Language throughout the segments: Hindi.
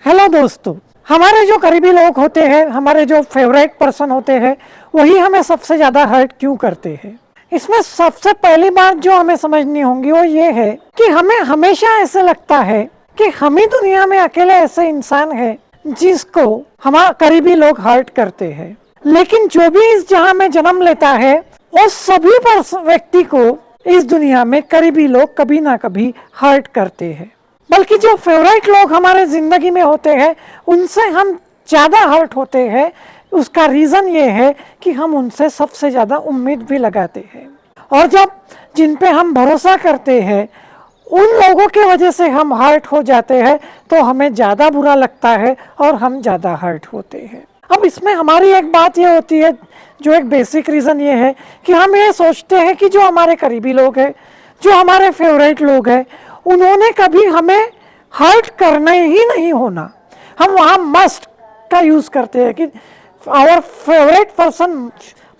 हेलो दोस्तों, हमारे जो करीबी लोग होते हैं, हमारे जो फेवरेट पर्सन होते हैं, वही हमें सबसे ज़्यादा हर्ट क्यों करते हैं। इसमें सबसे पहली बात जो हमें समझनी होगी वो ये है कि हमें हमेशा ऐसे लगता है कि हम ही दुनिया में अकेले ऐसे इंसान हैं जिसको हमारे करीबी लोग हर्ट करते हैं। लेकिन जो भी इस जहां में जन्म लेता है वो सभी व्यक्ति को इस दुनिया में करीबी लोग कभी ना कभी हर्ट करते हैं। बल्कि जो फेवरेट लोग हमारे ज़िंदगी में होते हैं उनसे हम ज़्यादा हर्ट होते हैं। उसका रीज़न ये है कि हम उनसे सबसे ज़्यादा उम्मीद भी लगाते हैं, और जब जिन पे हम भरोसा करते हैं उन लोगों की वजह से हम हर्ट हो जाते हैं तो हमें ज़्यादा बुरा लगता है और हम ज़्यादा हर्ट होते हैं। अब इसमें हमारी एक बात ये होती है, जो एक बेसिक रीज़न ये है कि हम ये सोचते हैं कि जो हमारे करीबी लोग हैं, जो हमारे फेवरेट लोग हैं, उन्होंने कभी हमें हर्ट करना ही नहीं होना। हम वहाँ मस्ट का यूज़ करते हैं कि our favourite person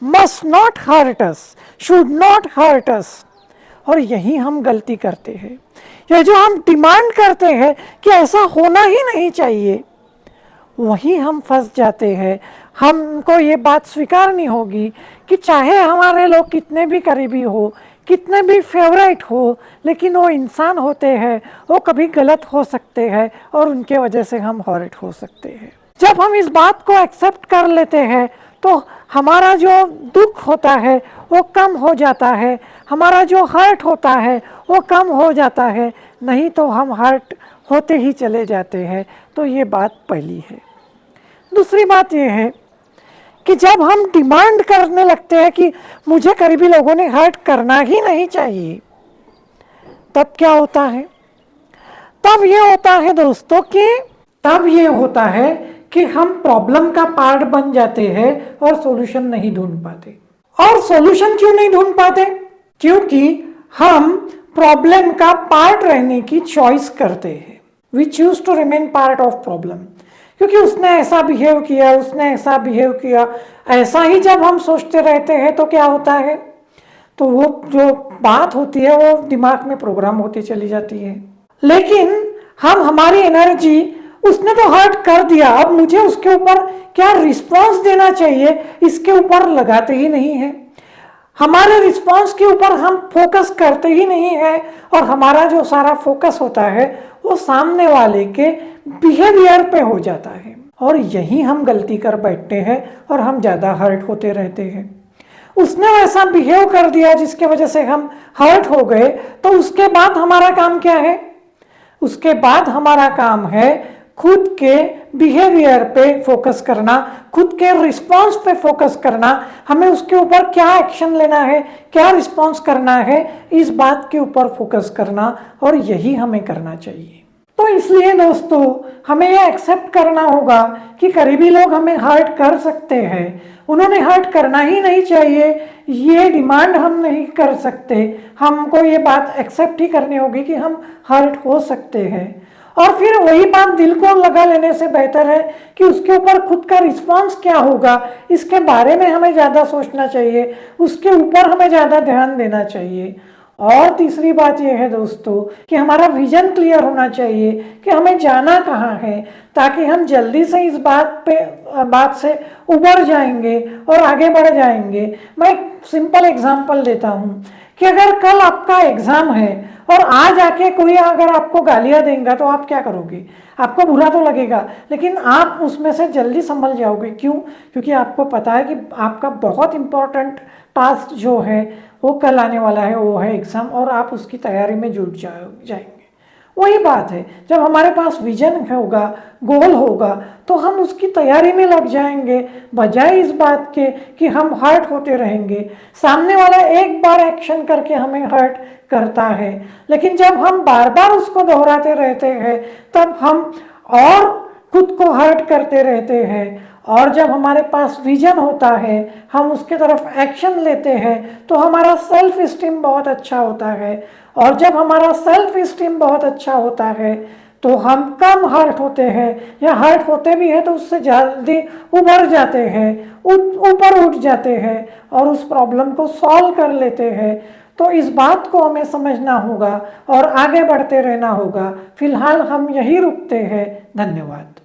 must not hurt us, should not hurt us, और यही हम गलती करते हैं। ये जो हम डिमांड करते हैं कि ऐसा होना ही नहीं चाहिए, वहीं हम फंस जाते हैं। हमको ये बात स्वीकारनी होगी कि चाहे हमारे लोग कितने भी करीबी हो, कितने भी फेवरेट हो, लेकिन वो इंसान होते हैं, वो कभी गलत हो सकते हैं और उनके वजह से हम हर्ट हो सकते हैं। जब हम इस बात को एक्सेप्ट कर लेते हैं तो हमारा जो दुख होता है वो कम हो जाता है, हमारा जो हर्ट होता है वो कम हो जाता है, नहीं तो हम हर्ट होते ही चले जाते हैं। तो ये बात पहली है। दूसरी बात ये है कि जब हम डिमांड करने लगते हैं कि मुझे करीबी लोगों ने हर्ट करना ही नहीं चाहिए, तब क्या होता है? तब ये होता है दोस्तों कि हम प्रॉब्लम का पार्ट बन जाते हैं और सॉल्यूशन नहीं ढूंढ पाते। और सॉल्यूशन क्यों नहीं ढूंढ पाते? क्योंकि हम प्रॉब्लम का पार्ट रहने की चॉइस करते हैं। We choose to remain part of problem, क्योंकि उसने ऐसा बिहेव किया, उसने ऐसा बिहेव किया, ऐसा ही जब हम सोचते रहते हैं तो क्या होता है, तो वो जो बात होती है वो दिमाग में प्रोग्राम होती चली जाती है। लेकिन हम हमारी एनर्जी, उसने तो हर्ट कर दिया, अब मुझे उसके ऊपर क्या रिस्पॉन्स देना चाहिए, इसके ऊपर लगाते ही नहीं है। हमारे रिस्पॉन्स के ऊपर हम फोकस करते ही नहीं है, और हमारा जो सारा फोकस होता है वो सामने वाले के बिहेवियर पे हो जाता है, और यही हम गलती कर बैठते हैं और हम ज़्यादा हर्ट होते रहते हैं। उसने वैसा बिहेव कर दिया जिसके वजह से हम हर्ट हो गए, तो उसके बाद हमारा काम क्या है? उसके बाद हमारा काम है खुद के बिहेवियर पे फोकस करना, खुद के रिस्पॉन्स पे फोकस करना। हमें उसके ऊपर क्या एक्शन लेना है, क्या रिस्पॉन्स करना है, इस बात के ऊपर फोकस करना, और यही हमें करना चाहिए। तो इसलिए दोस्तों, हमें यह एक्सेप्ट करना होगा कि करीबी लोग हमें हर्ट कर सकते हैं, उन्होंने हर्ट करना ही नहीं चाहिए, ये डिमांड हम नहीं कर सकते। हमको ये बात एक्सेप्ट ही करनी होगी कि हम हर्ट हो सकते हैं, और फिर वही बात दिल को लगा लेने से बेहतर है कि उसके ऊपर खुद का रिस्पॉन्स क्या होगा, इसके बारे में हमें ज़्यादा सोचना चाहिए, उसके ऊपर हमें ज़्यादा ध्यान देना चाहिए। और तीसरी बात यह है दोस्तों कि हमारा विजन क्लियर होना चाहिए कि हमें जाना कहाँ है, ताकि हम जल्दी से इस बात से उबर जाएंगे और आगे बढ़ जाएंगे। मैं एक सिंपल एग्जांपल देता हूँ कि अगर कल आपका एग्ज़ाम है और आज आके कोई अगर आपको गालियाँ देगा तो आप क्या करोगे? आपको बुरा तो लगेगा, लेकिन आप उसमें से जल्दी संभल जाओगे। क्यों? क्योंकि आपको पता है कि आपका बहुत इम्पोर्टेंट टास्क जो है वो कल आने वाला है, वो है एग्ज़ाम, और आप उसकी तैयारी में जुट जाएंगे। वही बात है, जब हमारे पास विजन होगा, गोल होगा, तो हम उसकी तैयारी में लग जाएंगे, बजाय इस बात के कि हम हर्ट होते रहेंगे। सामने वाला एक बार एक्शन करके हमें हर्ट करता है, लेकिन जब हम बार बार उसको दोहराते रहते हैं तब हम और खुद को हर्ट करते रहते हैं। और जब हमारे पास विजन होता है, हम उसके तरफ एक्शन लेते हैं, तो हमारा सेल्फ स्टीम बहुत अच्छा होता है, और जब हमारा सेल्फ स्टीम बहुत अच्छा होता है तो हम कम हर्ट होते हैं, या हर्ट होते भी हैं तो उससे जल्दी उबर जाते हैं, ऊपर उठ जाते हैं और उस प्रॉब्लम को सॉल्व कर लेते हैं। तो इस बात को हमें समझना होगा और आगे बढ़ते रहना होगा। फिलहाल हम यही रुकते हैं। धन्यवाद।